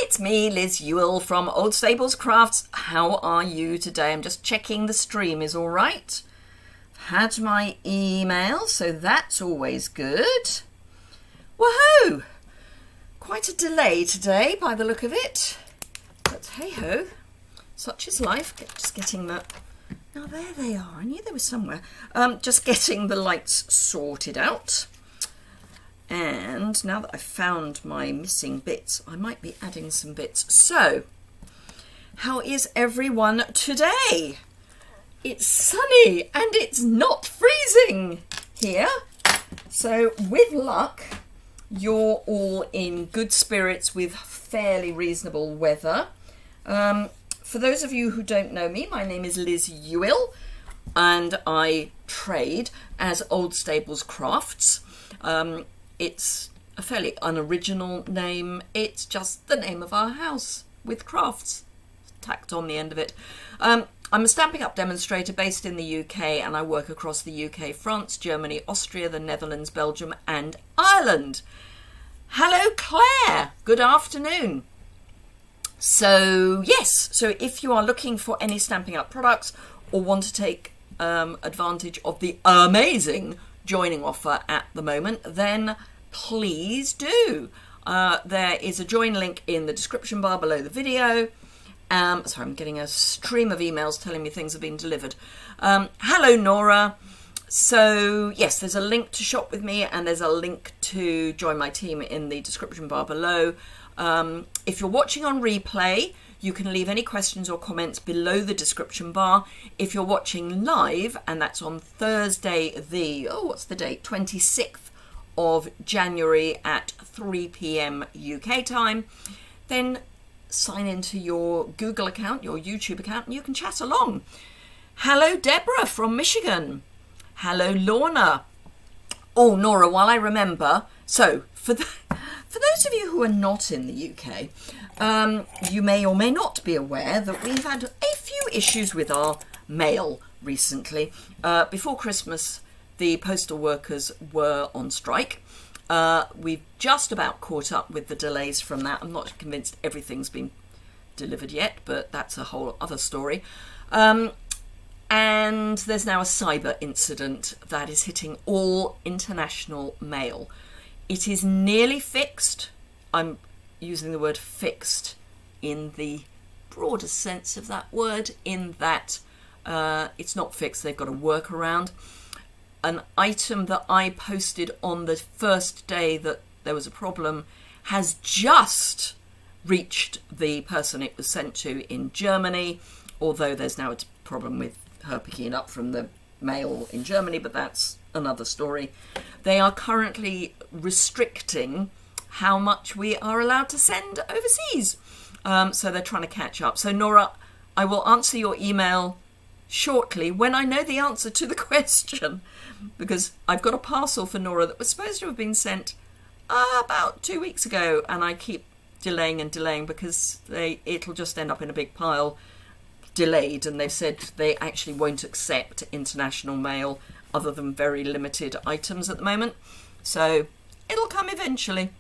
It's me, Liz Yuille from Old Stables Crafts. How are you today? I'm just checking the stream is all right. Had my email, so that's always good. Woohoo! Quite a delay today by the look of it. But hey-ho, such is life. Just getting the... Now there they are. I knew they were somewhere. Just getting the lights sorted out. And now that I've found my missing bits, I might be adding some bits. So, how is everyone today? It's sunny and it's not freezing here. So, with luck, you're all in good spirits with fairly reasonable weather. For those of you who don't know me, my name is Liz Yuille and I trade as Old Stables Crafts. It's a fairly unoriginal name. It's just the name of our house with crafts tacked on the end of it. I'm a Stampin' Up demonstrator based in the UK, and I work across the UK, France, Germany, Austria, the Netherlands, Belgium and Ireland. Hello Claire, good afternoon. So yes, so if you are looking for any Stampin' Up products or want to take advantage of the amazing joining offer at the moment, then please do. There is a join link in the description bar below the video. Sorry, I'm getting a stream of emails telling me things have been delivered. Hello Nora. So yes, there's a link to shop with me and there's a link to join my team in the description bar below. If you're watching on replay, you can leave any questions or comments below the description bar. If you're watching live, and that's on Thursday, what's the date? 26th of January at 3 p.m. UK time, then sign into your Google account, your YouTube account, and you can chat along. Hello, Deborah from Michigan. Hello, Lorna. Oh, Nora, while I remember, so for those of you who are not in the UK, you may or may not be aware that we've had a few issues with our mail recently. Before Christmas, the postal workers were on strike. We've just about caught up with the delays from that. I'm not convinced everything's been delivered yet, but that's a whole other story. And there's now a cyber incident that is hitting all international mail. It is nearly fixed. I'm using the word fixed in the broader sense of that word, in that it's not fixed, they've got a workaround. An item that I posted on the first day that there was a problem has just reached the person it was sent to in Germany, although there's now a problem with her picking it up from the mail in Germany, but that's another story. They are currently restricting how much we are allowed to send overseas. So they're trying to catch up. So Nora, I will answer your email shortly when I know the answer to the question, because I've got a parcel for Nora that was supposed to have been sent about 2 weeks ago, and I keep delaying and delaying because it'll just end up in a big pile delayed, and they've said they actually won't accept international mail other than very limited items at the moment. So it'll come eventually.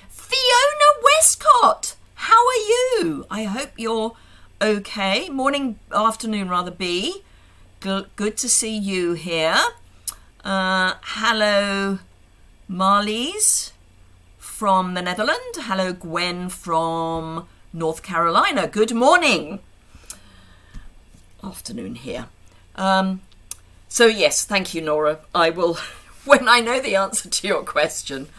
Fiona Westcott, how are you? I hope you're okay. Morning, afternoon rather, B. Good to see you here. Hello, Marlies from the Netherlands. Hello, Gwen from North Carolina. Good morning. Afternoon here. So yes, thank you, Nora. I will, when I know the answer to your question,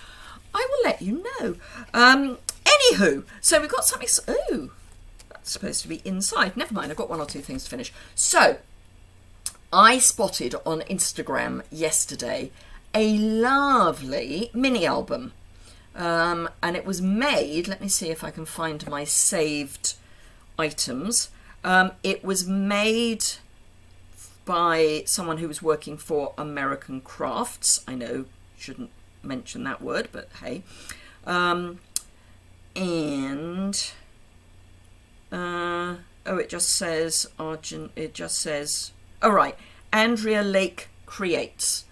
I will let you know. Anywho, so we've got something. Oh, that's supposed to be inside. Never mind, I've got one or two things to finish. So, I spotted on Instagram yesterday a lovely mini album. And it was made, let me see if I can find my saved items. It was made by someone who was working for American Crafts. I know, shouldn't mention that word, but hey. It just says Andrea Lake Creates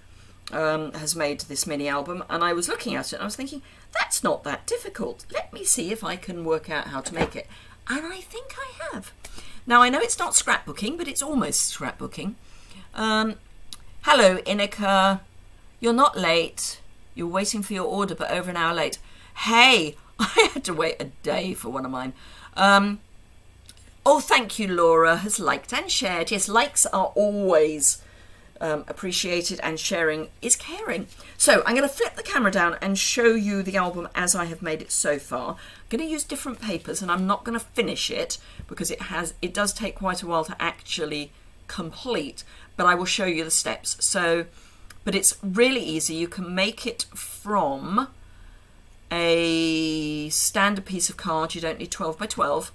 has made this mini album, and I was looking at it and I was thinking, that's not that difficult. Let me see if I can work out how to make it. And I think I have. Now, I know it's not scrapbooking, but it's almost scrapbooking. Hello, Inika. You're not late. You're waiting for your order, but over an hour late. Hey, I had to wait a day for one of mine. Oh, thank you, Laura has liked and shared. Yes, likes are always appreciated, and sharing is caring. So I'm going to flip the camera down and show you the album as I have made it so far. I'm going to use different papers, and I'm not going to finish it because it does take quite a while to actually complete, but I will show you the steps. So, but it's really easy. You can make it from a standard piece of card. You don't need 12 by 12.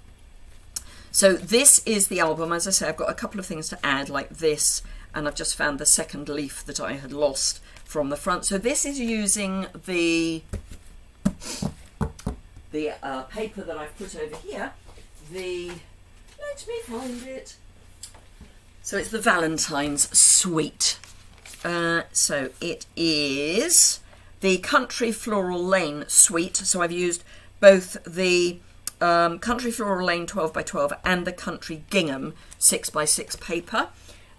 So this is the album. As I say, I've got a couple of things to add like this, and I've just found the second leaf that I had lost from the front. So this is using the paper that I've put over here. Let me find it. So it's the Valentine's Suite. So it is the Country Floral Lane Suite. So I've used both the Country Floral Lane 12 by 12 and the Country Gingham 6 by 6 paper.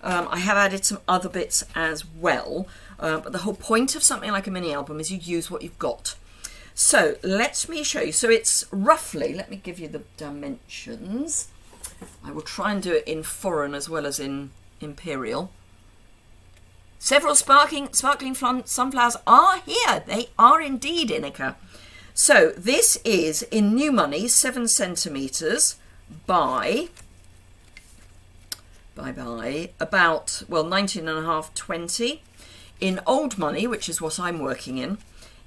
I have added some other bits as well, but the whole point of something like a mini album is you use what you've got. So let me show you. So it's roughly, let me give you the dimensions. I will try and do it in foreign as well as in imperial. Several sparkling sunflowers are here. They are indeed, Inika. So this is in new money 7 centimetres by about, well, 19.5, 20. In old money, which is what I'm working in,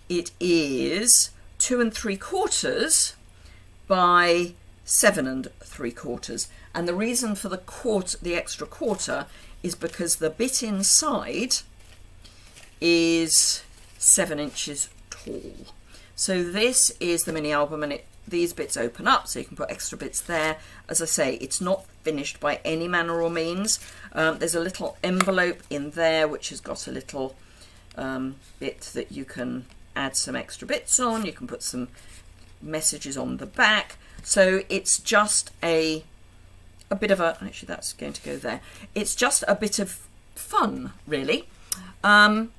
it is 2 3/4 by 7 3/4. And the reason for the extra quarter is because the bit inside is 7 inches tall. So this is the mini album, and these bits open up, so you can put extra bits there. As I say, it's not finished by any manner or means. There's a little envelope in there which has got a little bit that you can add some extra bits on. You can put some messages on the back. So it's just a bit of a, actually that's going to go there. It's just a bit of fun, really. I'm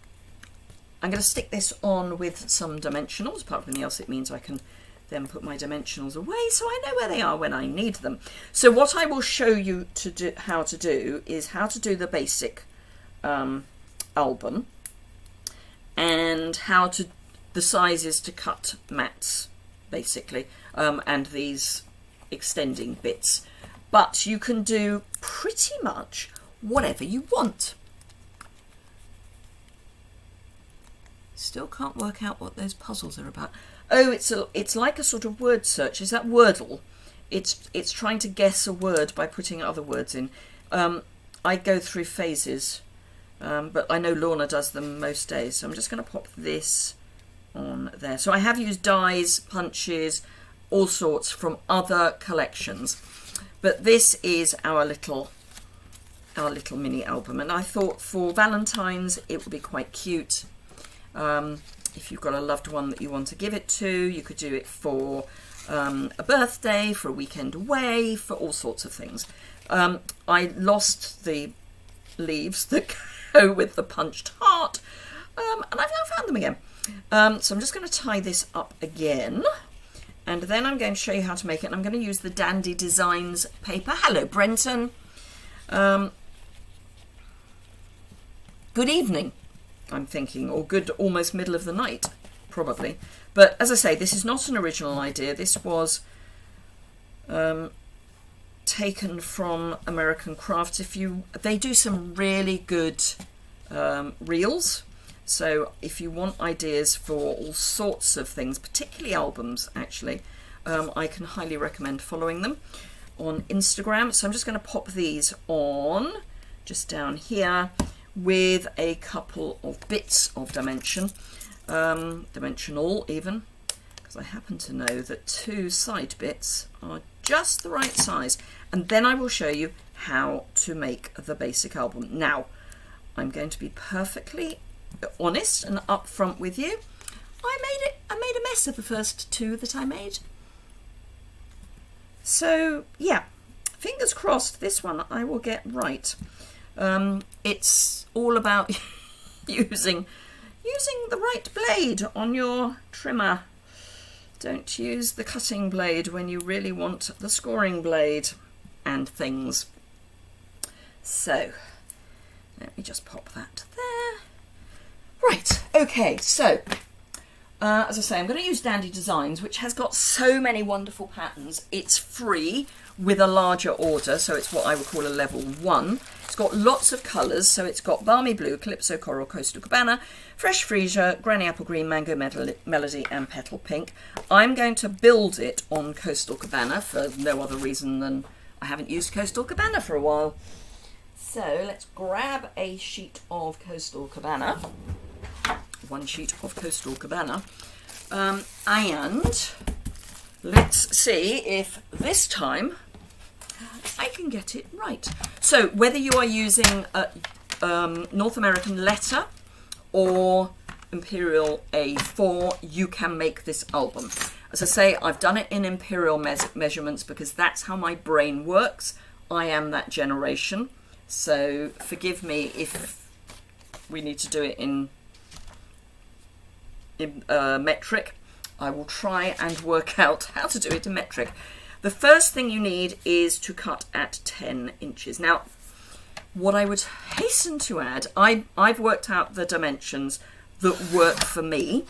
going to stick this on with some dimensionals. Apart from anything else, it means I can then put my dimensionals away so I know where they are when I need them. So what I will show you how to do is how to do the basic album, and the sizes to cut mats, basically, and these extending bits. But you can do pretty much whatever you want. Still can't work out what those puzzles are about. Oh, it's like a sort of word search. Is that Wordle? It's trying to guess a word by putting other words in. I go through phases, but I know Lorna does them most days. So I'm just going to pop this on there. So I have used dies, punches, all sorts from other collections, but this is our little mini album, and I thought for Valentine's it would be quite cute. If you've got a loved one that you want to give it to, you could do it for a birthday, for a weekend away, for all sorts of things. I lost the leaves that go with the punched heart, and I've now found them again. So I'm just going to tie this up again, and then I'm going to show you how to make it. And I'm going to use the Dandy Designs paper. Hello, Brenton. Good evening, I'm thinking, or good almost middle of the night, probably. But as I say, this is not an original idea. This was taken from American Crafts. They do some really good reels. So if you want ideas for all sorts of things, particularly albums, actually, I can highly recommend following them on Instagram. So I'm just going to pop these on just down here with a couple of bits of dimensional even, because I happen to know that 2 side bits are just the right size. And then I will show you how to make the basic album. Now, I'm going to be perfectly honest and upfront with you. I made it made a mess of the first two that I made. So yeah, fingers crossed this one I will get right. It's all about using the right blade on your trimmer. Don't use the cutting blade when you really want the scoring blade and things. So let me just pop that there. Right, okay, so as I say, I'm going to use Dandy Designs, which has got so many wonderful patterns. It's free with a larger order, so it's what I would call a level 1. It's got lots of colours, so it's got Balmy Blue, Calypso Coral, Coastal Cabana, Fresh Freesia, Granny Apple Green, Mango Melody and Petal Pink. I'm going to build it on Coastal Cabana for no other reason than I haven't used Coastal Cabana for a while. So let's grab a sheet of Coastal Cabana. One sheet of Coastal Cabana, and let's see if this time I can get it right. So whether you are using North American letter or Imperial A4, you can make this album. As I say, I've done it in Imperial measurements because that's how my brain works. I am that generation, so forgive me if we need to do it in metric. I will try and work out how to do it in metric. The first thing you need is to cut at 10 inches. Now, what I would hasten to add, I've worked out the dimensions that work for me.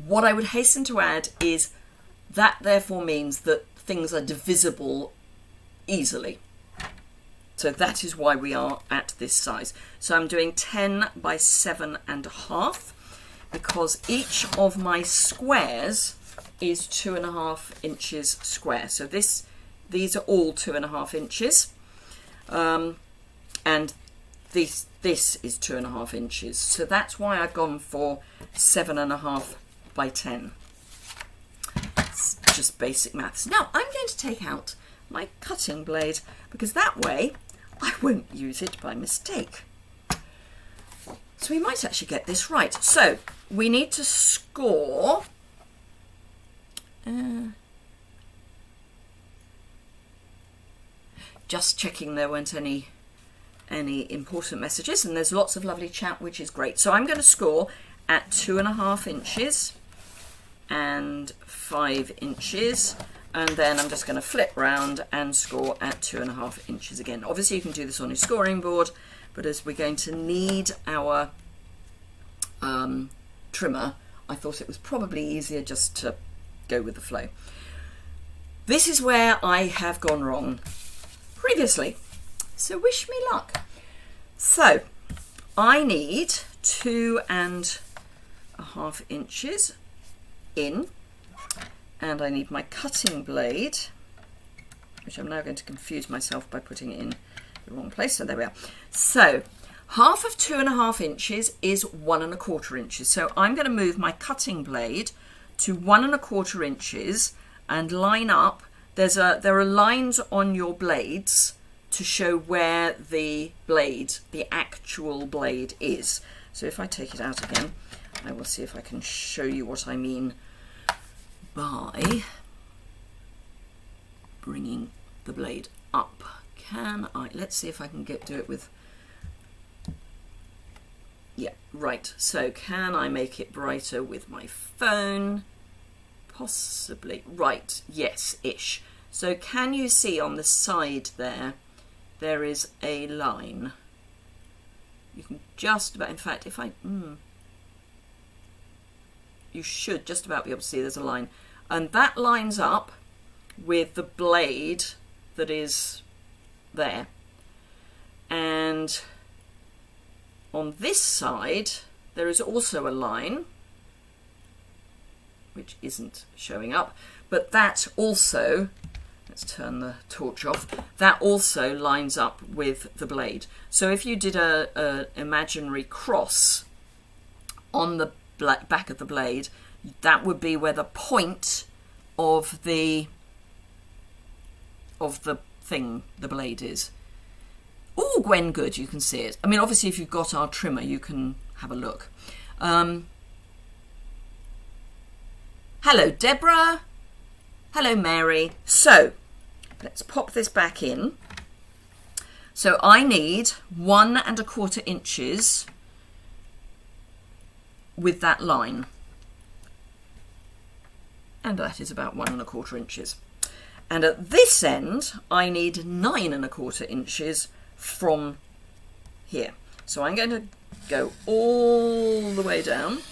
What I would hasten to add is that therefore means that things are divisible easily. So that is why we are at this size. So I'm doing 10 by 7.5. because each of my squares is 2.5 inches square. So these are all 2.5 inches, and this is 2.5 inches. So that's why I've gone for 7.5 by 10. It's just basic maths. Now I'm going to take out my cutting blade because that way I won't use it by mistake. So we might actually get this right. So we need to score just checking there weren't any important messages, and there's lots of lovely chat, which is great. So I'm going to score at 2.5 inches and 5 inches, and then I'm just going to flip round and score at 2.5 inches again. Obviously you can do this on your scoring board, but as we're going to need our trimmer, I thought it was probably easier just to go with the flow. This is where I have gone wrong previously, so wish me luck. So I need 2.5 inches in, and I need my cutting blade, which I'm now going to confuse myself by putting it in the wrong place. So there we are. So half of 2.5 inches is 1.25 inches. So I'm going to move my cutting blade to 1.25 inches and line up. There are lines on your blades to show where the actual blade is. So if I take it out again, I will see if I can show you what I mean by bringing the blade up. Can I? Let's see if I can do it with. Yeah, right. So can I make it brighter with my phone? Possibly. Right. Yes, ish. So can you see on the side there is a line? You can just about, in fact, if I, you should just about be able to see there's a line. And that lines up with the blade that is there. And on this side, there is also a line, which isn't showing up, but that also, let's turn the torch off, that also lines up with the blade. So if you did a imaginary cross on the back of the blade, that would be where the point of the thing, the blade is. Oh, Gwen, good, you can see it. I mean, obviously, if you've got our trimmer, you can have a look. Hello, Deborah. Hello, Mary. So let's pop this back in. So I need 1 1/4 inches with that line. And that is about 1 1/4 inches. And at this end, I need 9 1/4 inches from here. So I'm going to go all the way down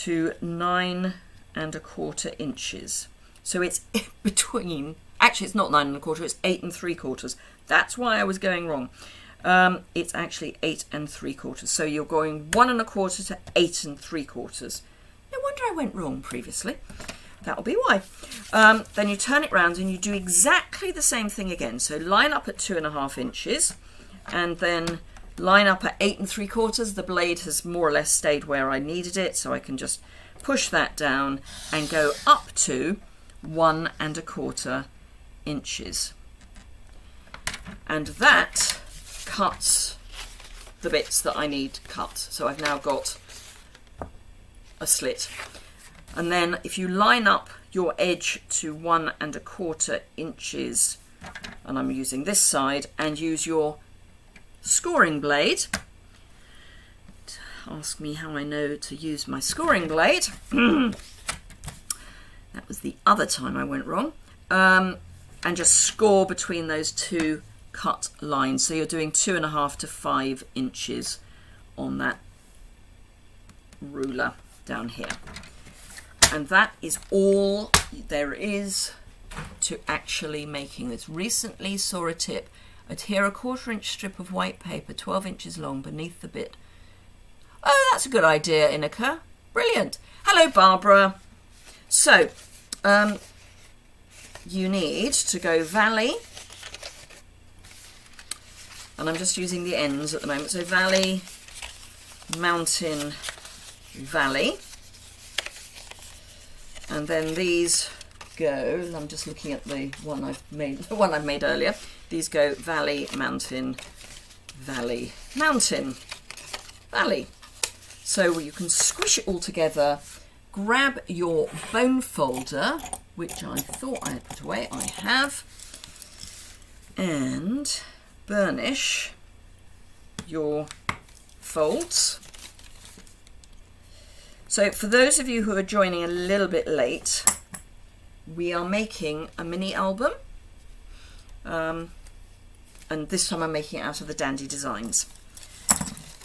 to 9 1/4 inches. So it's between, actually it's not 9 1/4, it's 8 3/4. That's why I was going wrong. It's actually 8 3/4. So you're going 1 1/4 to 8 3/4. No wonder I went wrong previously. That'll be why. Then you turn it round and you do exactly the same thing again. So line up at 2 1/2 inches and then line up at 8 3/4. The blade has more or less stayed where I needed it, so I can just push that down and go up to 1 1/4 inches. And that cuts the bits that I need cut. So I've now got a slit. And then if you line up your edge to 1 1/4 inches, and I'm using this side, and use your scoring blade. Ask me how I know to use my scoring blade. That was the other time I went wrong. And just score between those two cut lines. So you're doing 2 1/2 to 5 inches on that ruler down here. And that is all there is to actually making this. Recently saw a tip. Adhere a 1/4 inch strip of white paper 12 inches long beneath the bit. Oh, that's a good idea, Inika. Brilliant. Hello, Barbara. So, you need to go valley. And I'm just using the ends at the moment. So valley, mountain, valley. And then these go, I'm just looking at the one I've made earlier. These go valley, mountain, valley, mountain, valley. So you can squish it all together, grab your bone folder, which I thought I had put away, I have, and burnish your folds. So for those of you who are joining a little bit late, we are making a mini album. And this time I'm making it out of the Dandy Designs.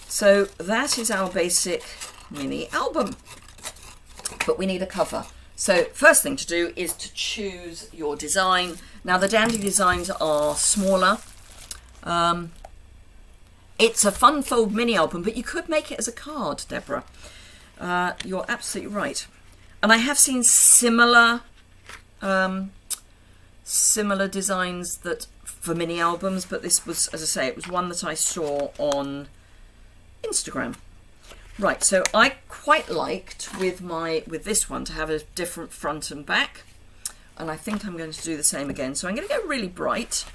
So that is our basic mini album. But we need a cover. So first thing to do is to choose your design. Now the Dandy Designs are smaller. It's a fun fold mini album, but you could make it as a card, Deborah. You're absolutely right. And I have seen similar designs that for mini albums, but this was, as I say, it was one that I saw on Instagram. Right, so I quite liked with this one to have a different front and back, and I think I'm going to do the same again. So I'm going to go really bright,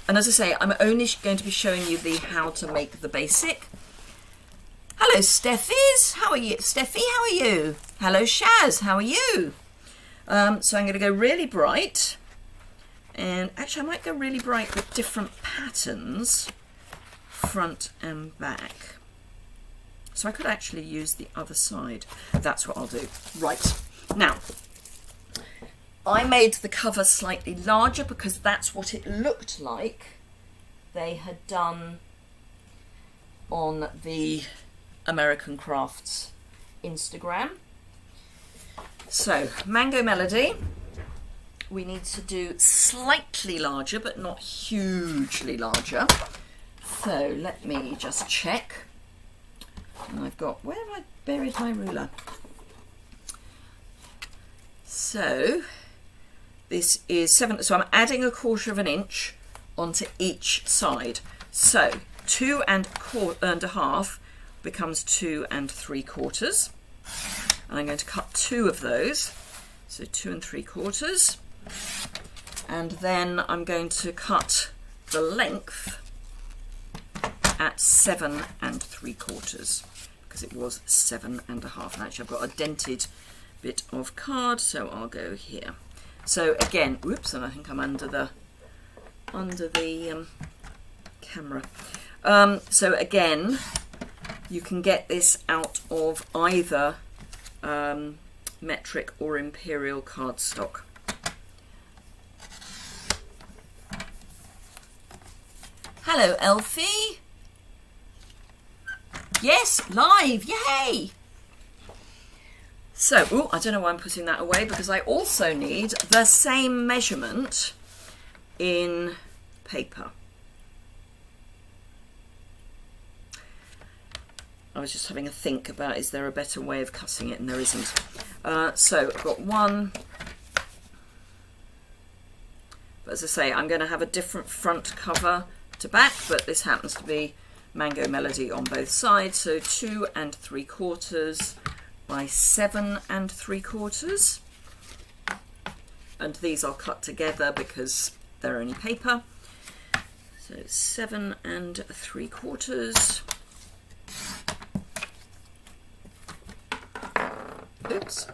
and as I say, I'm only going to be showing you the how to make the basic. Hello, Steffies. How are you? Steffi, how are you? Hello, Shaz. How are you? So I'm going to go really bright. And actually, I might go really bright with different patterns, front and back. So I could actually use the other side. That's what I'll do. Right. Now, I made the cover slightly larger because that's what it looked like they had done on the American Crafts Instagram. So, Mango Melody, we need to do slightly larger, but not hugely larger. So, let me just check. And I've got, where have I buried my ruler? So, this is 7, so I'm adding 1/4 inch onto each side. So, 2 1/2 becomes 2 3/4. And I'm going to cut 2 of those. So 2 3/4. And then I'm going to cut the length at 7 3/4 because it was 7 1/2. And actually I've got a dented bit of card, so I'll go here. So again, whoops, and I think I'm under the camera. So again, you can get this out of either metric or imperial cardstock. Hello, Elfie. Yes, live, yay! So, oh, I don't know why I'm putting that away, because I also need the same measurement in paper. I was just having a think about, is there a better way of cutting it, and there isn't. So I've got one. But as I say, I'm going to have a different front cover to back, but this happens to be Mango Melody on both sides. So 2 3/4 by 7 3/4. And these I'll cut together because they're only paper. So 7 3/4. Oops.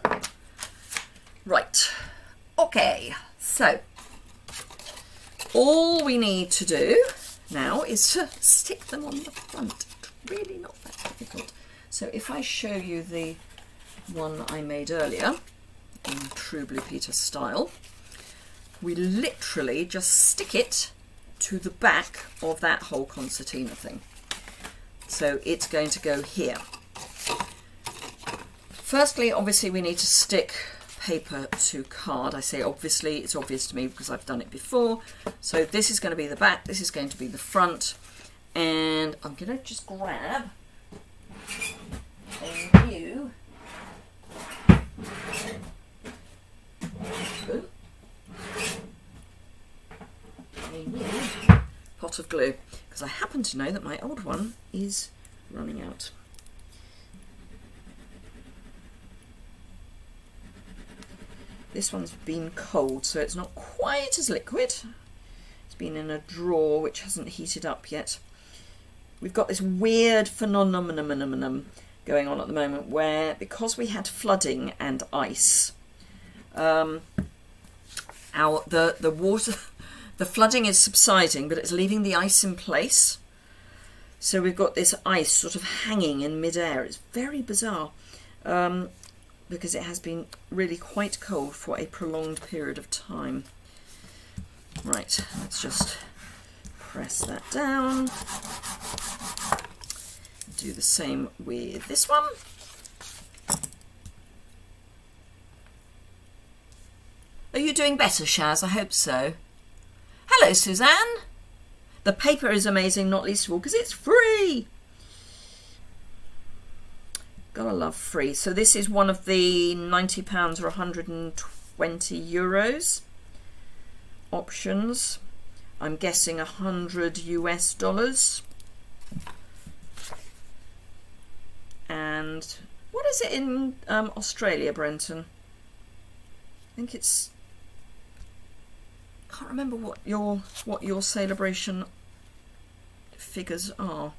Right. Okay. So all we need to do now is to stick them on the front. It's really not that difficult. So if I show you the one I made earlier in true Blue Peter style, we literally just stick it to the back of that whole concertina thing. So it's going to go here. Firstly, obviously we need to stick paper to card. I say obviously, it's obvious to me because I've done it before. So this is going to be the back, this is going to be the front, and I'm going to just grab a new pot of glue, because I happen to know that my old one is running out. This one's been cold, so it's not quite as liquid. It's been in a drawer which hasn't heated up yet. We've got this weird phenomenon going on at the moment where, because we had flooding and ice, the water, the flooding is subsiding, but it's leaving the ice in place. So we've got this ice sort of hanging in midair. It's very bizarre. Because it has been really quite cold for a prolonged period of time. Right, let's just press that down. Do the same with this one. Are you doing better, Shaz? I hope so. Hello, Suzanne. The paper is amazing, not least of all because it's free. Gotta love free. So this is one of the £90 or 120 euros options. I'm guessing $100 US. And what is it in Australia, Brenton? I think it's, can't remember what your Sale-a-bration figures are.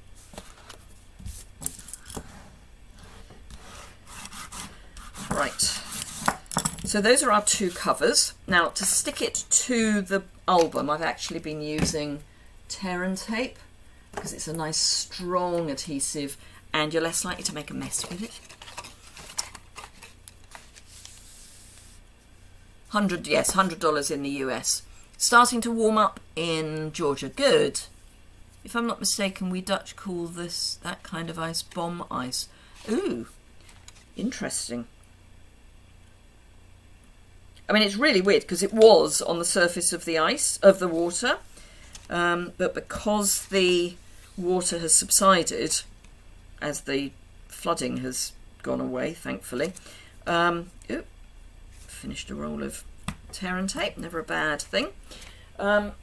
Right, so those are our two covers. Now, to stick it to the album, I've actually been using tear and tape because it's a nice strong adhesive and you're less likely to make a mess with it. $100 in the US. Starting to warm up in Georgia. Good. If I'm not mistaken, we Dutch call that kind of ice bomb ice. Ooh, interesting. I mean, it's really weird because it was on the surface of the ice, of the water, but because the water has subsided as the flooding has gone away, thankfully. Finished a roll of tear and tape, never a bad thing. But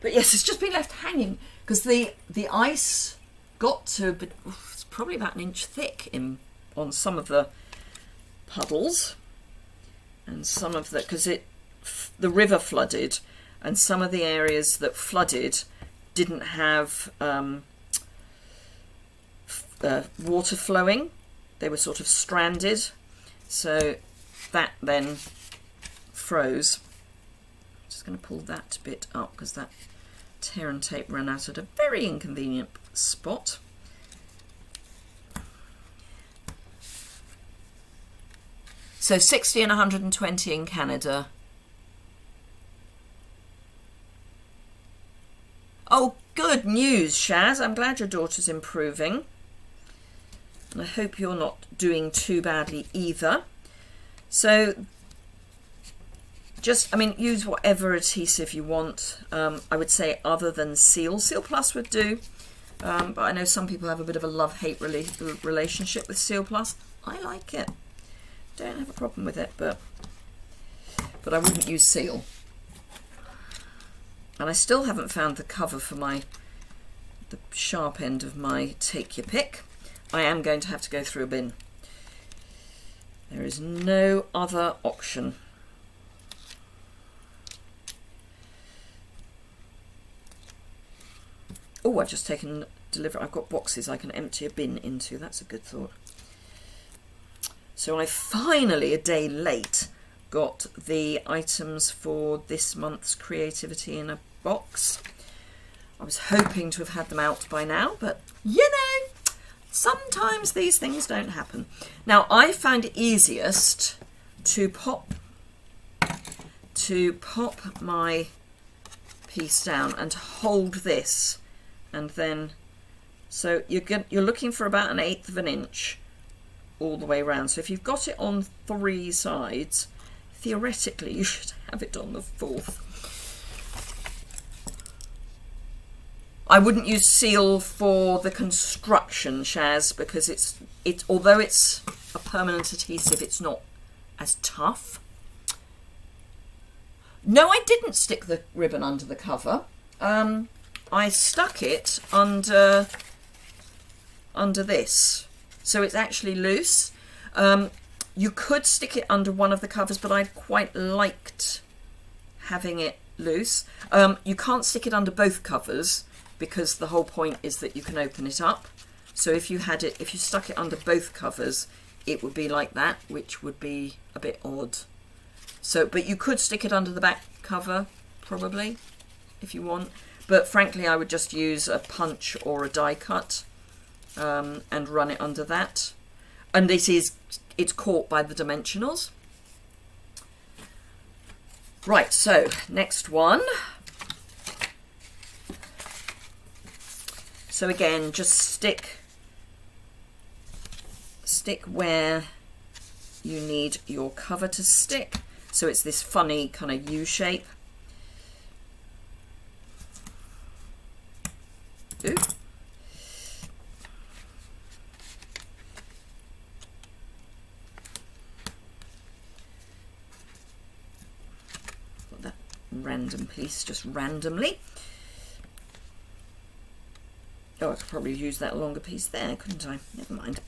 yes, it's just been left hanging because the ice got to, it's probably about an inch thick on some of the puddles. And some of because the river flooded, and some of the areas that flooded didn't have water flowing. They were sort of stranded. So that then froze. I'm just going to pull that bit up because that tear and tape ran out at a very inconvenient spot. So 60 and 120 in Canada. Oh, good news, Shaz. I'm glad your daughter's improving. And I hope you're not doing too badly either. So just, I mean, use whatever adhesive you want. I would say other than Seal. Seal Plus would do. But I know some people have a bit of a love-hate relationship with Seal Plus. I like it. Don't have a problem with it, but I wouldn't use Seal. And I still haven't found the cover for the sharp end of my Take Your Pick. I am going to have to go through a bin. There is no other option. Oh, I've just taken delivery. I've got boxes I can empty a bin into. That's a good thought. So I finally, a day late, got the items for this month's creativity in a box. I was hoping to have had them out by now, but you know, sometimes these things don't happen. Now, I found it easiest to pop my piece down and hold this, and then, so you're looking for about 1/8 of an inch all the way around. So if you've got it on 3 sides, theoretically you should have it on the 4th. I wouldn't use Seal for the construction, Shaz, because it's although it's a permanent adhesive, it's not as tough. No, I didn't stick the ribbon under the cover. I stuck it under this, so it's actually loose. You could stick it under one of the covers, but I quite liked having it loose. You can't stick it under both covers because the whole point is that you can open it up. So if you stuck it under both covers, it would be like that, which would be a bit odd. So, but you could stick it under the back cover, probably, if you want. But frankly, I would just use a punch or a die cut and run it under that. And it's caught by the dimensionals. Right, so next one. So again, just stick where you need your cover to stick. So it's this funny kind of U shape. Ooh. Got that random piece just randomly. Oh, I could probably use that longer piece there, couldn't I? Never mind.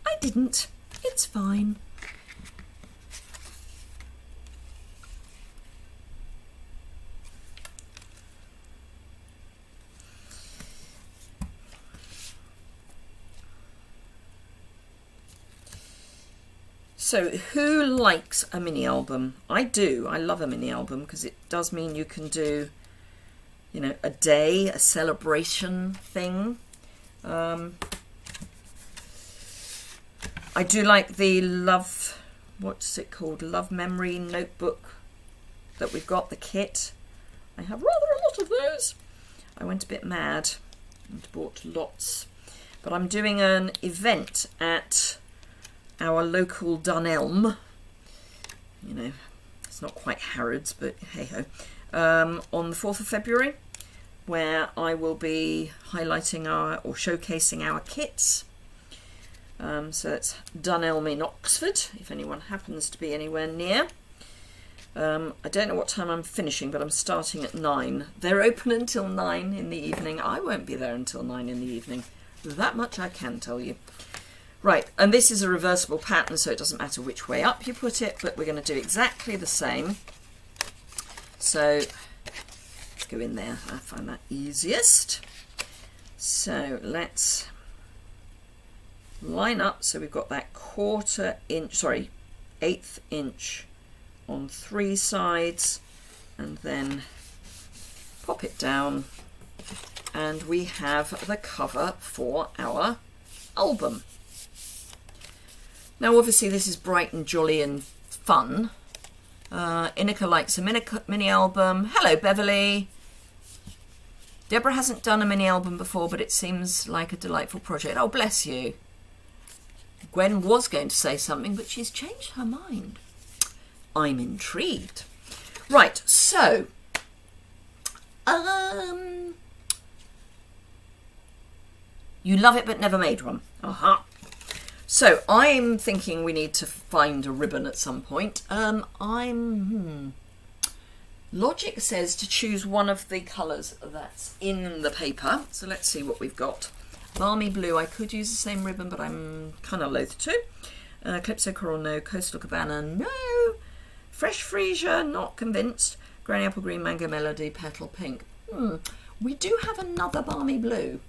I didn't. It's fine. So who likes a mini album? I do. I love a mini album because it does mean you can do, you know, a day, a celebration thing. I do like the what's it called? Love Memory notebook that we've got, the kit. I have rather a lot of those. I went a bit mad and bought lots. But I'm doing an event at our local Dunelm. You know, it's not quite Harrods, but hey-ho. On the 4th of February, where I will be highlighting or showcasing our kits. So it's Dunelm in Oxford, if anyone happens to be anywhere near. I don't know what time I'm finishing, but I'm starting at 9. They're open until 9 in the evening. I won't be there until 9 in the evening. That much I can tell you. Right, and this is a reversible pattern, so it doesn't matter which way up you put it, but we're going to do exactly the same. So let's go in there. I find that easiest. So let's line up. So we've got that 1/4 inch, sorry, 1/8 inch on 3 sides, and then pop it down, and we have the cover for our album. Now obviously this is bright and jolly and fun. Inika likes a mini album. Hello Beverly. Deborah hasn't done a mini album before, but it seems like a delightful project. Oh, bless you. Gwen was going to say something, but she's changed her mind. I'm intrigued. Right, so you love it but never made one. So I'm thinking we need to find a ribbon at some point. Logic says to choose one of the colours that's in the paper. So let's see what we've got. Balmy blue, I could use the same ribbon, but I'm kind of loath to. Calypso coral, no. Coastal cabana, no. Fresh freesia, not convinced. Granny apple green, mango melody, petal pink. We do have another balmy blue,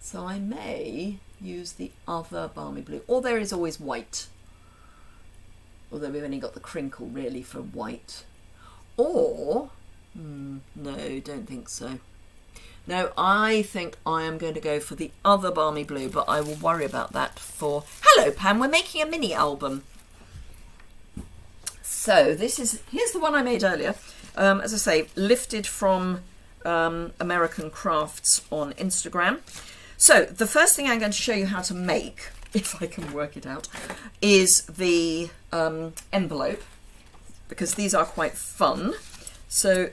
so I may use the other balmy blue. Or there is always white, although we've only got the crinkle really for white. Or no, don't think so. No, I think I am going to go for the other balmy blue, but I will worry about that for... Hello Pam, we're making a mini album. So here's the one I made earlier. As I say, lifted from American Crafts on Instagram. So the first thing I'm going to show you how to make, if I can work it out, is the envelope, because these are quite fun. So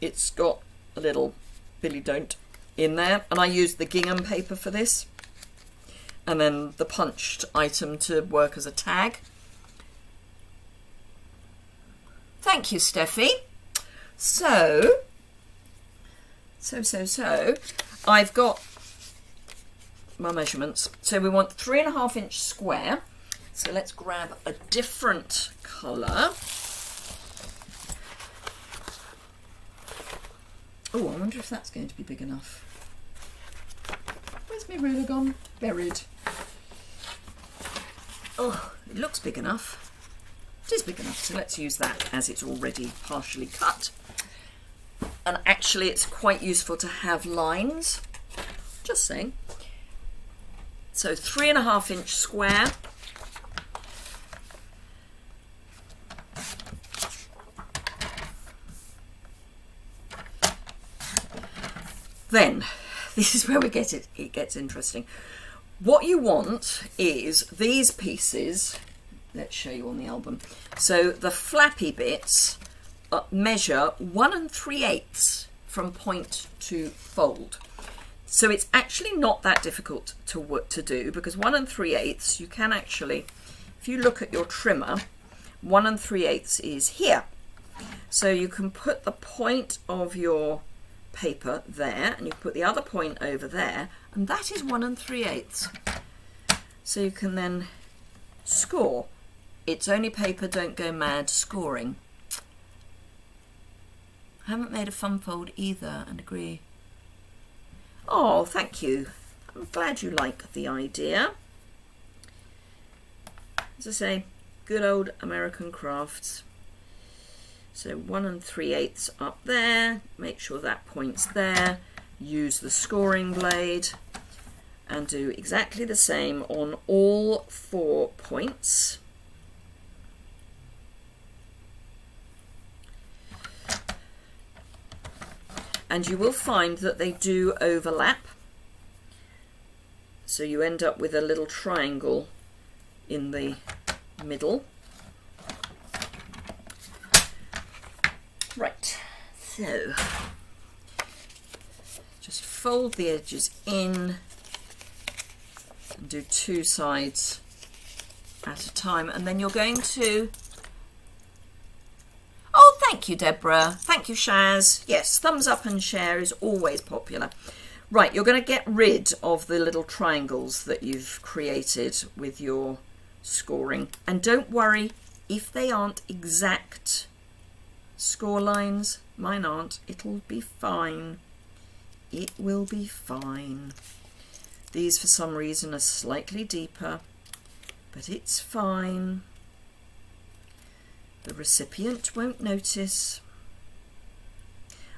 it's got a little Billy Don't in there, and I used the gingham paper for this, and then the punched item to work as a tag. Thank you, Steffi. So I've got my measurements. So we want 3.5 inch square. So let's grab a different colour. Oh, I wonder if that's going to be big enough. Where's my ruler gone? Buried. Oh, it looks big enough. It is big enough, so let's use that as it's already partially cut. And actually it's quite useful to have lines. Just saying. So 3.5 inch square. Then, this is where it gets interesting. What you want is these pieces, let's show you on the album. So the flappy bits measure 1 3/8 from point to fold. So it's actually not that difficult to do, because 1 3/8 you can actually, if you look at your trimmer, 1 3/8 is here. So you can put the point of your paper there, and you put the other point over there, and that is 1 3/8. So you can then score. It's only paper, don't go mad scoring. I haven't made a fun fold either, and agree. Oh, thank you. I'm glad you like the idea. As I say, good old American Crafts. So 1 3/8 up there, make sure that point's there, use the scoring blade and do exactly the same on all 4 points. And you will find that they do overlap. So you end up with a little triangle in the middle. Right, so just fold the edges in and do 2 sides at a time, and then you're going to... Oh, thank you, Deborah. Thank you, Shaz. Yes, thumbs up and share is always popular. Right, you're going to get rid of the little triangles that you've created with your scoring. And don't worry if they aren't exact score lines. Mine aren't. It'll be fine. It will be fine. These for some reason are slightly deeper, but it's fine. The recipient won't notice.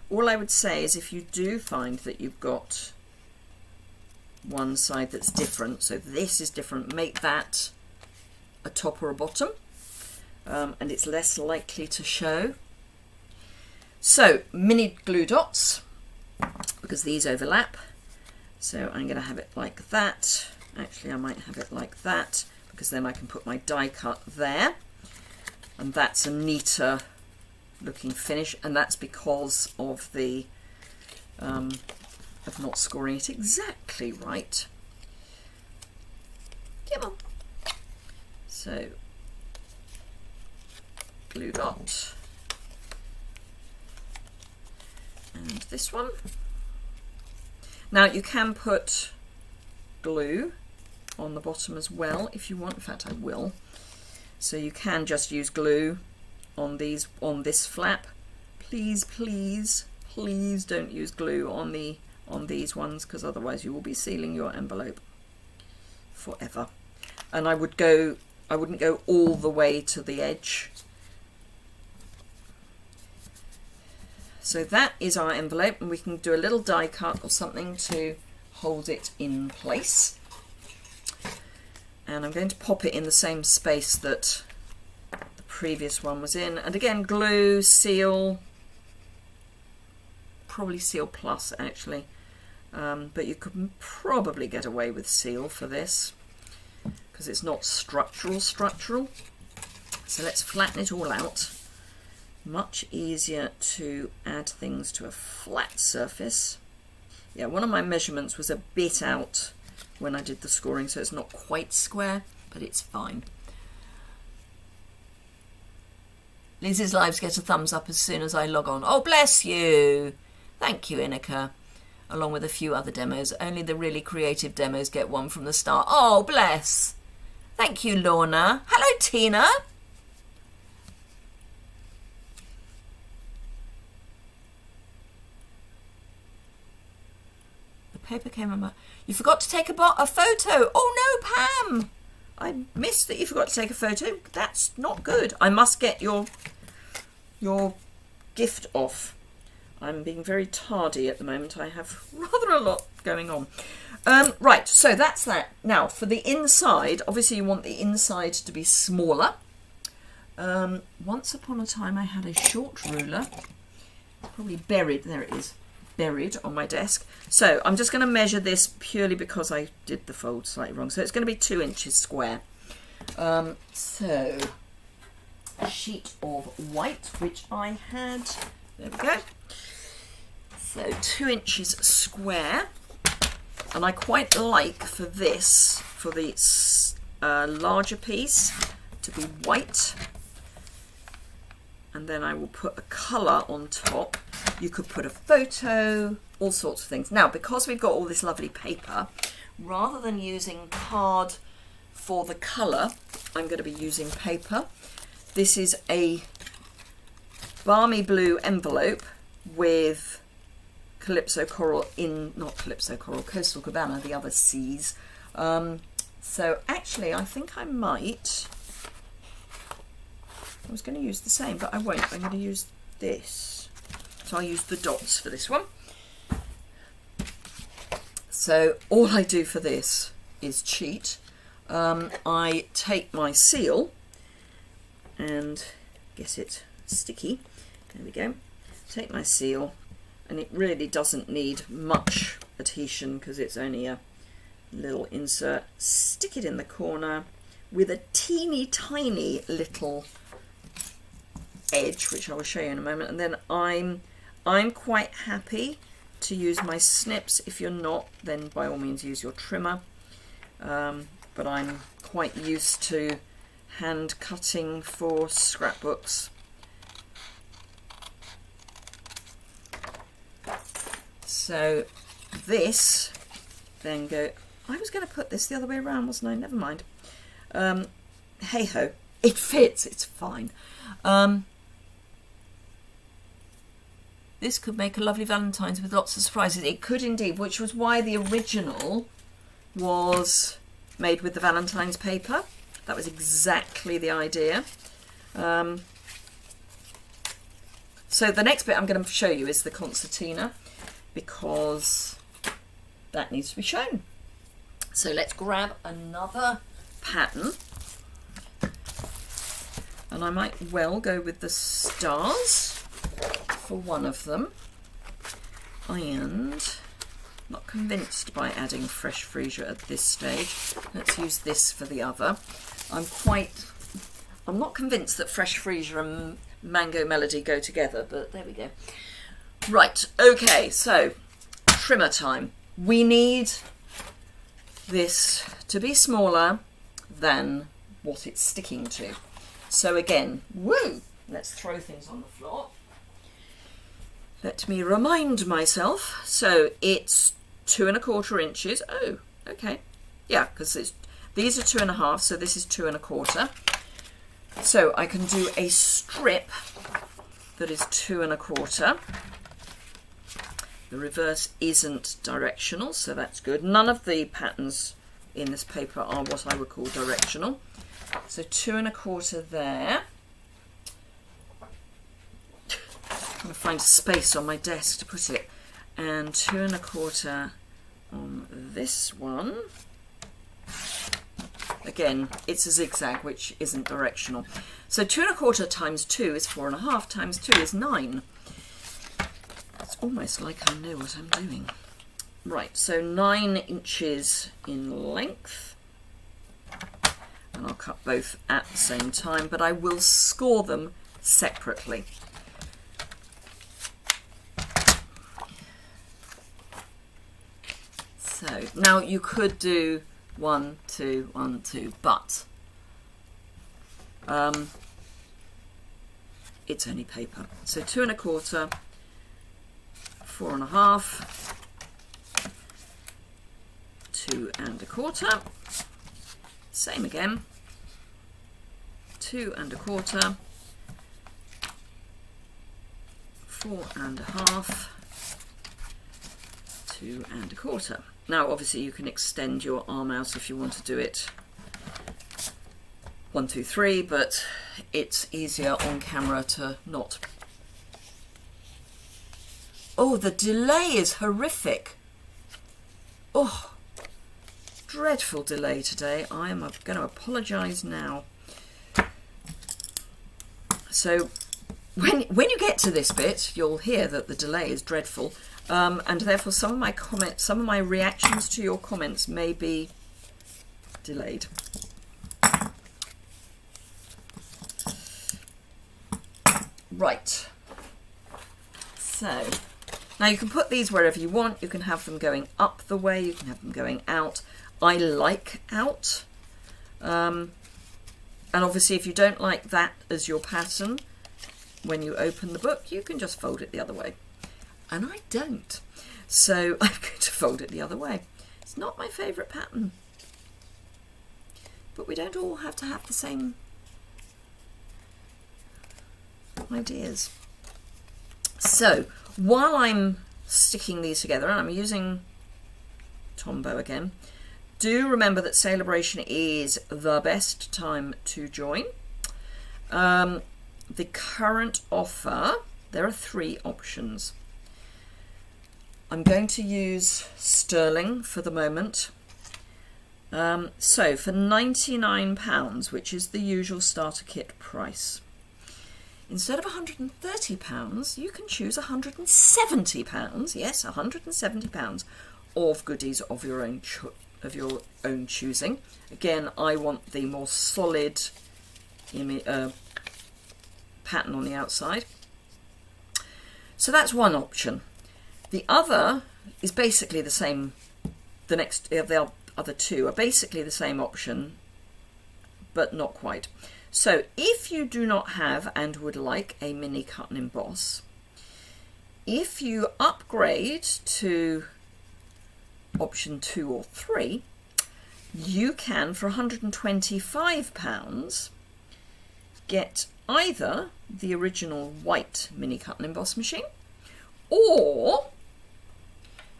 All I would say is if you do find that you've got one side that's different, so this is different, make that a top or a bottom, and it's less likely to show. So mini glue dots, because these overlap, so I'm going to have it like that. Actually, I might have it like that, because then I can put my die cut there, and that's a neater looking finish, and that's because of the of not scoring it exactly right. Come on. So glue dot, and this one. Now you can put glue on the bottom as well if you want. In fact, I will. So you can just use glue on these, on this flap. Please, please, please don't use glue on these ones, because otherwise you will be sealing your envelope forever. And I wouldn't go all the way to the edge. So that is our envelope, and we can do a little die cut or something to hold it in place. And I'm going to pop it in the same space that the previous one was in. And again, glue, seal, probably Seal Plus actually, but you could probably get away with seal for this because it's not structural. So let's flatten it all out. Much easier to add things to a flat surface. Yeah, one of my measurements was a bit out when I did the scoring, so it's not quite square, but it's fine. Liz's lives get a thumbs up as soon as I log on. Oh, bless you. Thank you, Inika. Along with a few other demos. Only the really creative demos get one from the start. Oh, bless. Thank you, Lorna. Hello, Tina. The paper came on my... You forgot to take a photo. Oh, no, Pam. I missed that you forgot to take a photo. That's not good. I must get your gift off. I'm being very tardy at the moment. I have rather a lot going on. Right, so that's that. Now, for the inside, obviously you want the inside to be smaller. Once upon a time I had a short ruler, probably buried, there it is, buried on my desk. So I'm just going to measure this purely because I did the fold slightly wrong. So it's going to be 2 inches square. So a sheet of white, which I had, there we go. So 2 inches square, and I quite like for this, for the larger piece, to be white, and then I will put a colour on top. You could put a photo, all sorts of things. Now, because we've got all this lovely paper, rather than using card for the colour, I'm going to be using paper. This is a balmy blue envelope with Calypso Coral in, not Calypso Coral, Coastal Cabana, the other C's. So actually I think I might, I was going to use the same, but I won't. I'm going to use this. So I'll use the dots for this one. So all I do for this is cheat. I take my seal and get it sticky. There we go. Take my seal, and it really doesn't need much adhesion because it's only a little insert. Stick it in the corner with a teeny tiny little edge, which I will show you in a moment. And then I'm quite happy to use my snips. If you're not, then by all means use your trimmer. But I'm quite used to hand cutting for scrapbooks. So this then go, I was going to put this the other way around, wasn't I? Never mind. Hey ho, it fits, it's fine. This could make a lovely Valentine's with lots of surprises. It could indeed, which was why the original was made with the Valentine's paper. That was exactly the idea. So the next bit I'm going to show you is the concertina, because that needs to be shown. So let's grab another pattern, and I might well go with the stars for one of them. And not convinced by adding fresh freesia at this stage. Let's use this for the other. I'm not convinced that fresh freesia and mango melody go together, but there we go. Right, okay, so trimmer time. We need this to be smaller than what it's sticking to. So again, woo, let's throw things on the floor. Let me remind myself. So it's 2 1/4 inches. Oh, okay. Yeah, because these are 2 1/2, so this is 2 1/4. So I can do a strip that is 2 1/4. The reverse isn't directional, so that's good. None of the patterns in this paper are what I would call directional. So 2 1/4 there. I'm going to find a space on my desk to put it. And 2 1/4 on this one. Again, it's a zigzag, which isn't directional. So 2 1/4 times 2 is 4 1/2, times 2 is 9. It's almost like I know what I'm doing. Right, so 9 inches in length. And I'll cut both at the same time, but I will score them separately. So now you could do 1, 2, 1, 2, but it's only paper. So 2 1/4, 4 1/2, 2 1/4, same again, 2 1/4, 4 1/2, 2 1/4. Now obviously you can extend your arm out if you want to do it 1, 2, 3, but it's easier on camera to not. Oh, the delay is horrific. Oh, dreadful delay today. I am going to apologise now. So when you get to this bit, you'll hear that the delay is dreadful. And therefore some of my comments, some of my reactions to your comments may be delayed. Right. So now you can put these wherever you want. You can have them going up the way, you can have them going out. I like out. And obviously if you don't like that as your pattern, when you open the book, you can just fold it the other way. And I don't. So I'm going to fold it the other way. It's not my favourite pattern. But we don't all have to have the same ideas. So while I'm sticking these together, and I'm using Tombow again, do remember that Sale-a-bration is the best time to join. The current offer, there are 3 options. I'm going to use sterling for the moment. So for £99, which is the usual starter kit price, instead of £130, you can choose £170. Yes, £170 of goodies of your own choosing. Again, I want the more solid pattern on the outside. So that's one option. The other is basically the same. The other 2 are basically the same option, but not quite. So if you do not have and would like a mini cut and emboss, if you upgrade to option 2 or 3, you can, for £125, get either the original white mini cut and emboss machine or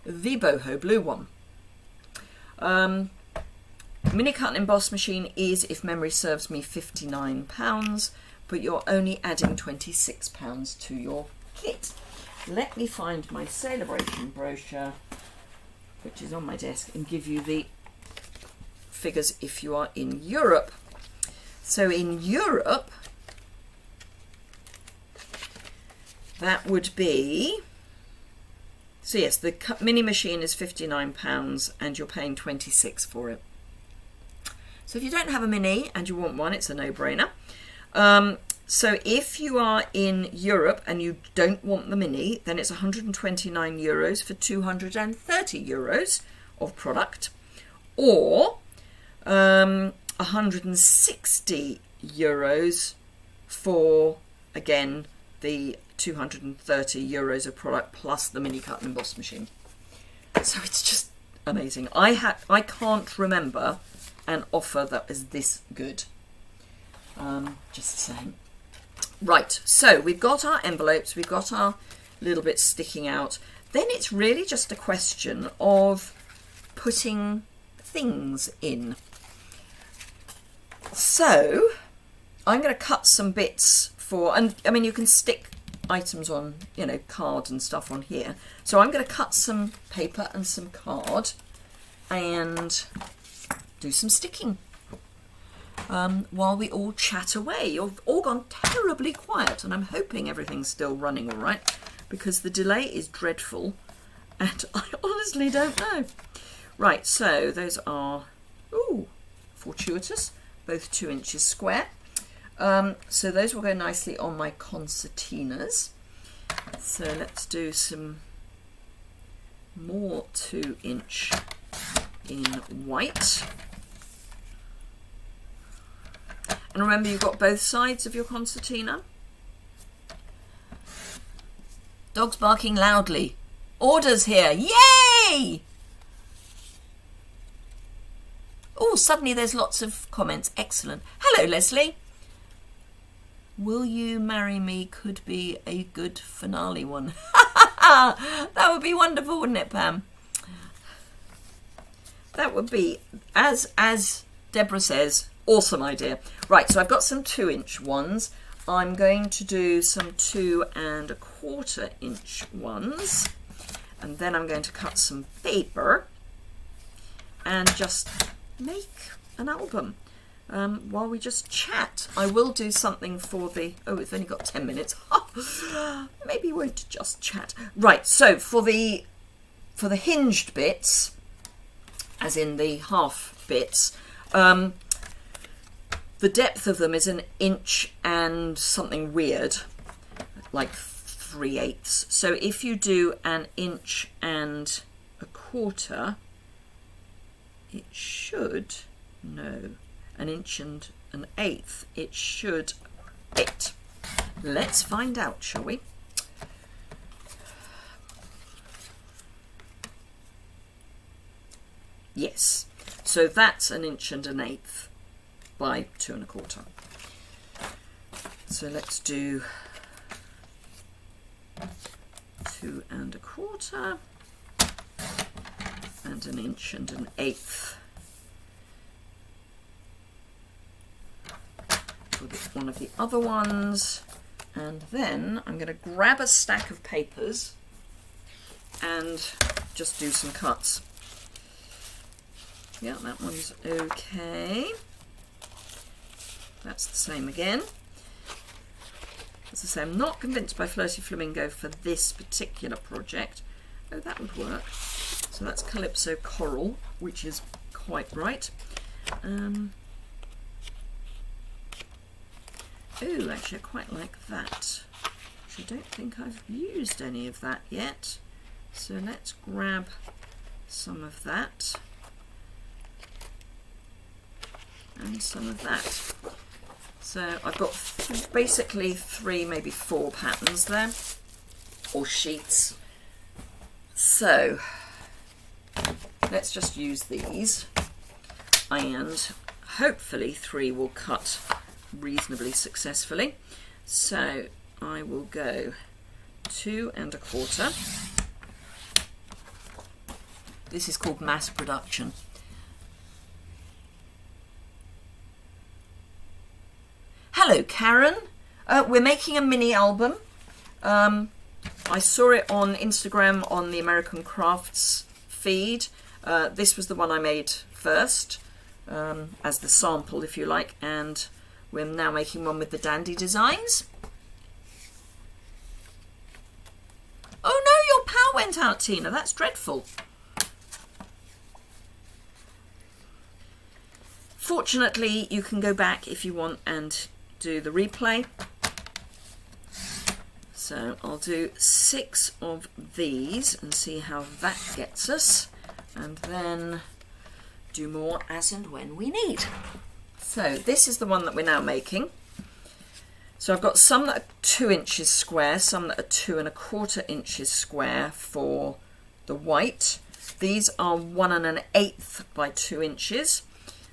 the boho blue one. Mini cut and emboss machine is, if memory serves me, £59, but you're only adding £26 to your kit. Let me find my Sale-a-bration brochure, which is on my desk, and give you the figures if you are in Europe. So in Europe, that would be, so yes, the mini machine is £59 and you're paying 26 for it. So if you don't have a mini and you want one, it's a no-brainer. So if you are in Europe and you don't want the mini, then it's €129 for 230 euros of product, or 160 euros for, again, the 230 euros of product plus the mini cut and emboss machine. So it's just amazing. I can't remember an offer that is this good. Just saying. Right, so we've got our envelopes, we've got our little bits sticking out. Then it's really just a question of putting things in. So I'm going to cut some bits for, and I mean you can stick items on, you know, card and stuff on here. So I'm going to cut some paper and some card and do some sticking while we all chat away. You've all gone terribly quiet, and I'm hoping everything's still running all right, because the delay is dreadful and I honestly don't know. Right, so those are, ooh, fortuitous, both 2 inches square. So those will go nicely on my concertinas. So let's do some more 2-inch in white. And remember, you've got both sides of your concertina. Dog's barking loudly. Orders here. Yay! Oh, suddenly there's lots of comments. Excellent. Hello, Leslie. Will you marry me could be a good finale one. That would be wonderful, wouldn't it, Pam? That would be, as Deborah says, awesome idea. Right, so I've got some 2-inch ones. I'm going to do some 2 1/4 inch ones. And then I'm going to cut some paper and just make an album. While we just chat, I will do something for the, oh, it's only got 10 minutes. Maybe we won't just chat. Right, so for the hinged bits, as in the half bits, the depth of them is 1 inch and something weird, like 3/8. So if you do 1 1/4, it should, no, 1 1/8, it should fit. Let's find out, shall we? Yes, so that's 1 1/8 by 2 1/4. So let's do 2 1/4 and 1 1/8 for one of the other ones. And then I'm going to grab a stack of papers and just do some cuts. Yeah, that one's okay. That's the same again. As I say, I'm not convinced by Flirty Flamingo for this particular project. Oh, that would work. So that's Calypso Coral, which is quite right. Oh, actually, I quite like that. Which I don't think I've used any of that yet. So let's grab some of that. And some of that. So I've got basically 3, maybe 4 patterns there, or sheets. So let's just use these, and hopefully 3 will cut reasonably successfully. So I will go 2 1/4. This is called mass production. Hello, Karen. We're making a mini album. I saw it on Instagram on the American Crafts feed. This was the one I made first, as the sample, if you like, and we're now making one with the dandy designs. Oh no, your power went out, Tina. That's dreadful. Fortunately, you can go back if you want and do the replay. So I'll do 6 of these and see how that gets us, and then do more as and when we need. So this is the one that we're now making. So I've got some that are 2 inches square, some that are 2 1/4 inches square for the white. These are 1 1/8 by 2 inches.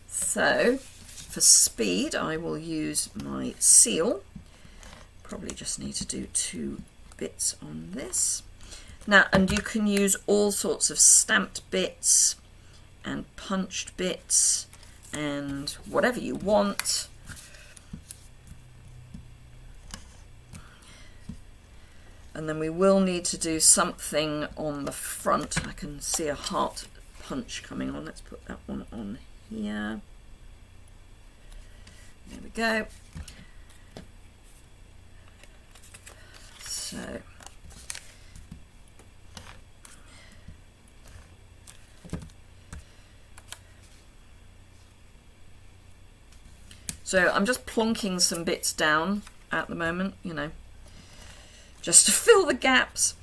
So for speed, I will use my seal. Probably just need to do 2 bits on this. Now, and you can use all sorts of stamped bits and punched bits and whatever you want. And then we will need to do something on the front. I can see a heart punch coming on. Let's put that one on here. There we go. So I'm just plonking some bits down at the moment, you know, just to fill the gaps.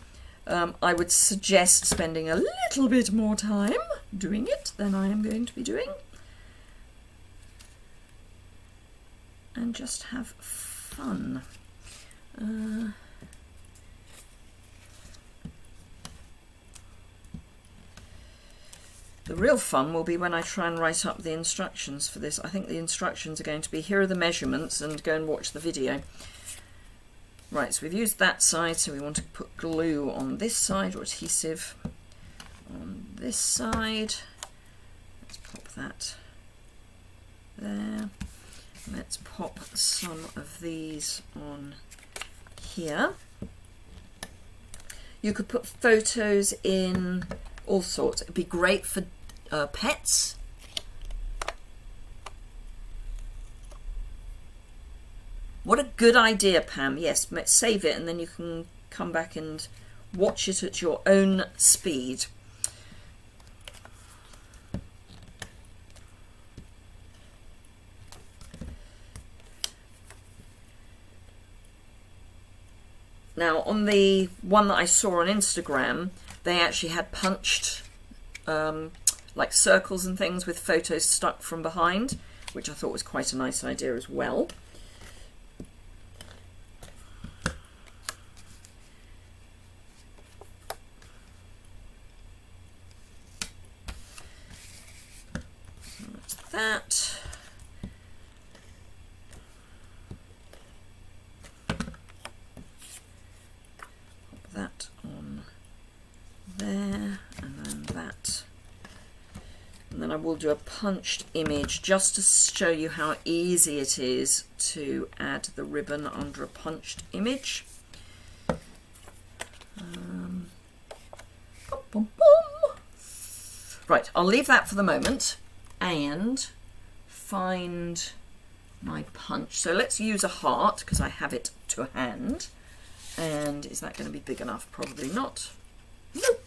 I would suggest spending a little bit more time doing it than I am going to be doing. And just have fun. The real fun will be when I try and write up the instructions for this. I think the instructions are going to be, here are the measurements, and go and watch the video. Right, so we've used that side, so we want to put glue on this side, or adhesive on this side. Let's pop that there. Let's pop some of these on here. You could put photos in, all sorts. It'd be great for pets. What a good idea, Pam. Yes, save it and then you can come back and watch it at your own speed. Now, on the one that I saw on Instagram, they actually had punched like circles and things with photos stuck from behind, which I thought was quite a nice idea as well. So that's that. Pop that on there, and then that. And then I will do a punched image just to show you how easy it is to add the ribbon under a punched image. Right, I'll leave that for the moment and find my punch. So let's use a heart because I have it to hand. And is that going to be big enough? Probably not. Nope.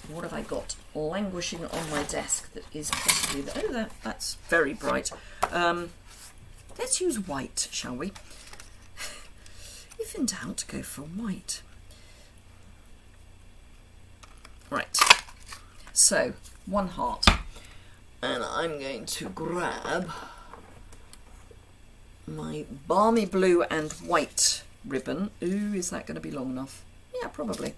What have I got languishing on my desk that is possibly... Oh, that's very bright. Let's use white, shall we? If in doubt, go for white. Right. So, one heart. And I'm going to grab my balmy blue and white ribbon. Ooh, is that going to be long enough? Yeah, probably.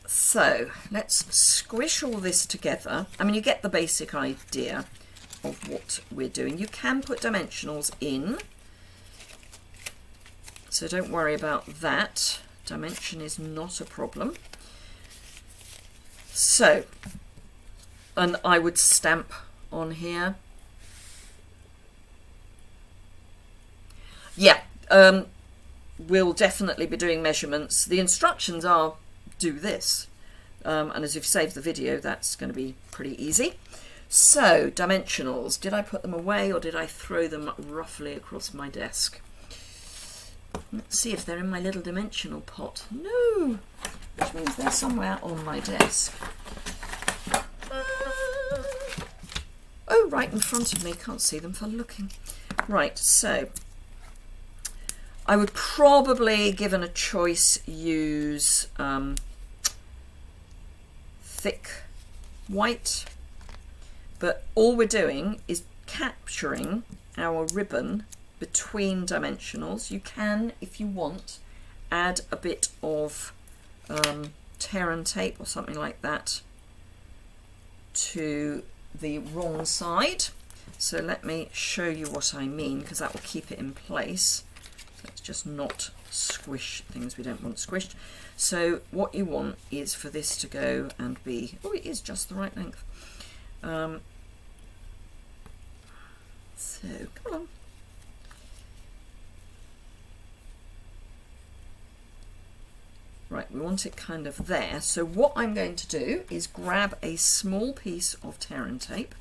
So let's squish all this together. I mean, you get the basic idea of what we're doing. You can put dimensionals in, so don't worry about that. Dimension is not a problem. So, and I would stamp on here. Yeah, we'll definitely be doing measurements. The instructions are do this. And as you've saved the video, that's going to be pretty easy. So, dimensionals. Did I put them away or did I throw them roughly across my desk? Let's see if they're in my little dimensional pot. No! Which means they're somewhere on my desk. Oh, right in front of me. Can't see them for looking. Right, so I would probably, given a choice, use thick white, but all we're doing is capturing our ribbon between dimensionals. You can, if you want, add a bit of tear and tape or something like that to the wrong side. So let me show you what I mean, because that will keep it in place. Let's just not squish things we don't want squished. So what you want is for this to go and be, oh, it is just the right length. So come along. Right, we want it kind of there. So what I'm going to do is grab a small piece of tear and tape,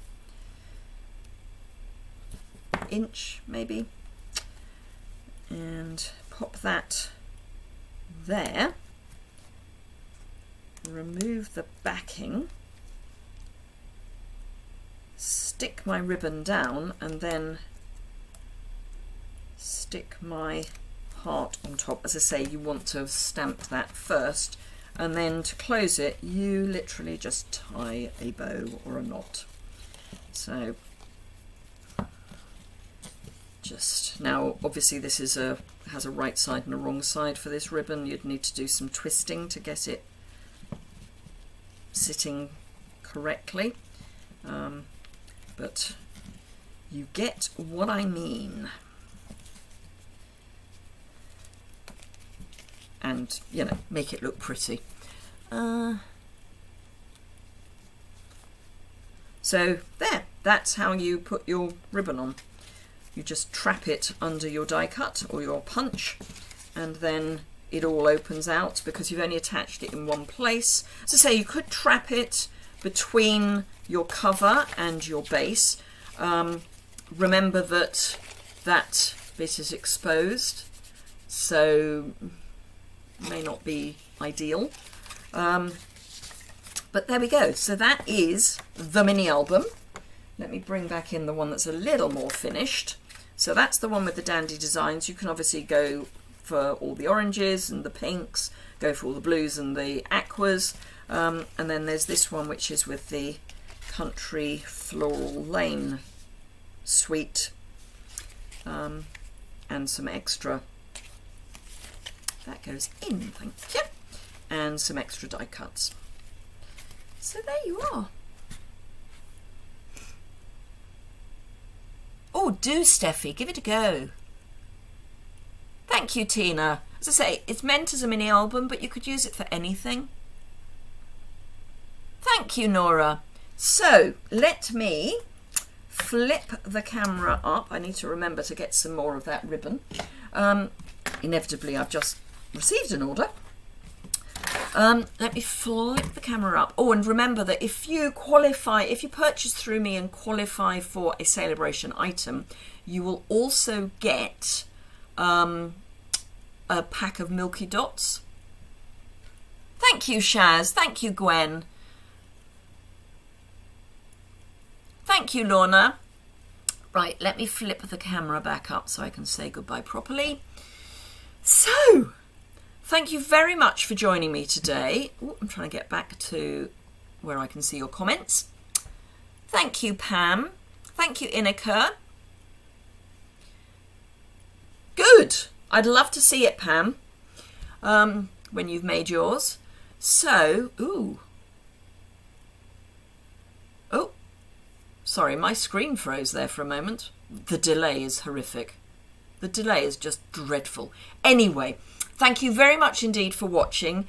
inch maybe, and pop that there. Remove the backing, stick my ribbon down, and then stick my heart on top. As I say, you want to have stamped that first, and then to close it you literally just tie a bow or a knot. So just now, obviously this is has a right side and a wrong side for this ribbon. You'd need to do some twisting to get it sitting correctly, but you get what I mean. And, you know, make it look pretty. So there, that's how you put your ribbon on. You just trap it under your die cut or your punch, and then it all opens out because you've only attached it in one place. As I say, you could trap it between your cover and your base. Remember that that bit is exposed, so may not be ideal. But there we go. So that is the mini album. Let me bring back in the one that's a little more finished. So that's the one with the dandy designs. You can obviously go for all the oranges and the pinks, go for all the blues and the aquas, and then there's this one which is with the country floral lane suite, and some extra that goes in, thank you, and some extra die cuts. So there you are. Oh, do Steffi, give it a go. Thank you, Tina. As I say, it's meant as a mini album, but you could use it for anything. Thank you, Nora. So let me flip the camera up. I need to remember to get some more of that ribbon. Inevitably, I've just received an order. Let me flip the camera up. Oh, and remember that if you qualify, if you purchase through me and qualify for a Sale-a-bration item, you will also get a pack of Milky Dots. Thank you, Shaz. Thank you, Gwen. Thank you, Lorna. Right, let me flip the camera back up so I can say goodbye properly. So, thank you very much for joining me today. Ooh, I'm trying to get back to where I can see your comments. Thank you, Pam. Thank you, Inika. Good. I'd love to see it, Pam, when you've made yours. So, ooh. Oh, sorry, my screen froze there for a moment. The delay is horrific. The delay is just dreadful. Anyway, thank you very much indeed for watching.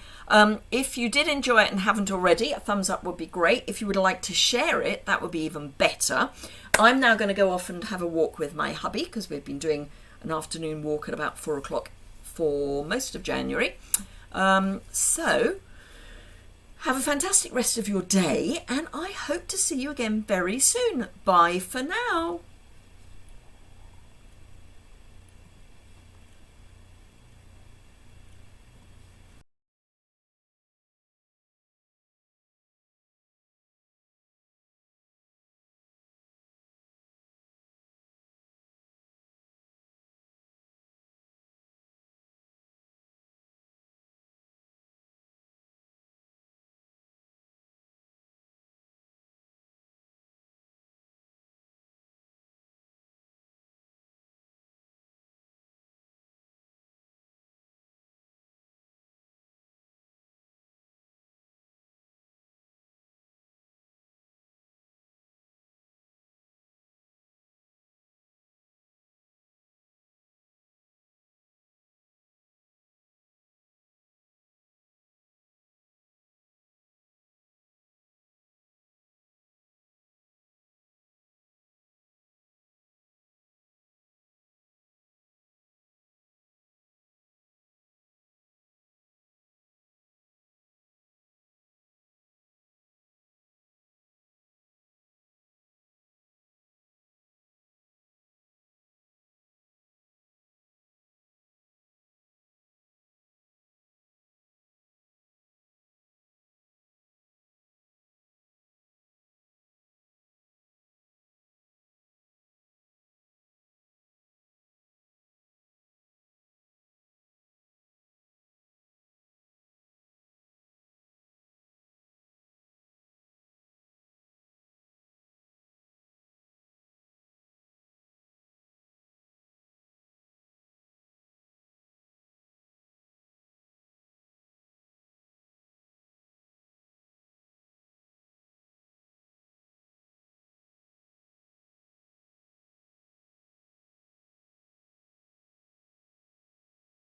If you did enjoy it and haven't already, a thumbs up would be great. If you would like to share it, that would be even better. I'm now going to go off and have a walk with my hubby because we've been doing an afternoon walk at about 4 o'clock for most of January. So have a fantastic rest of your day, and I hope to see you again very soon. Bye for now.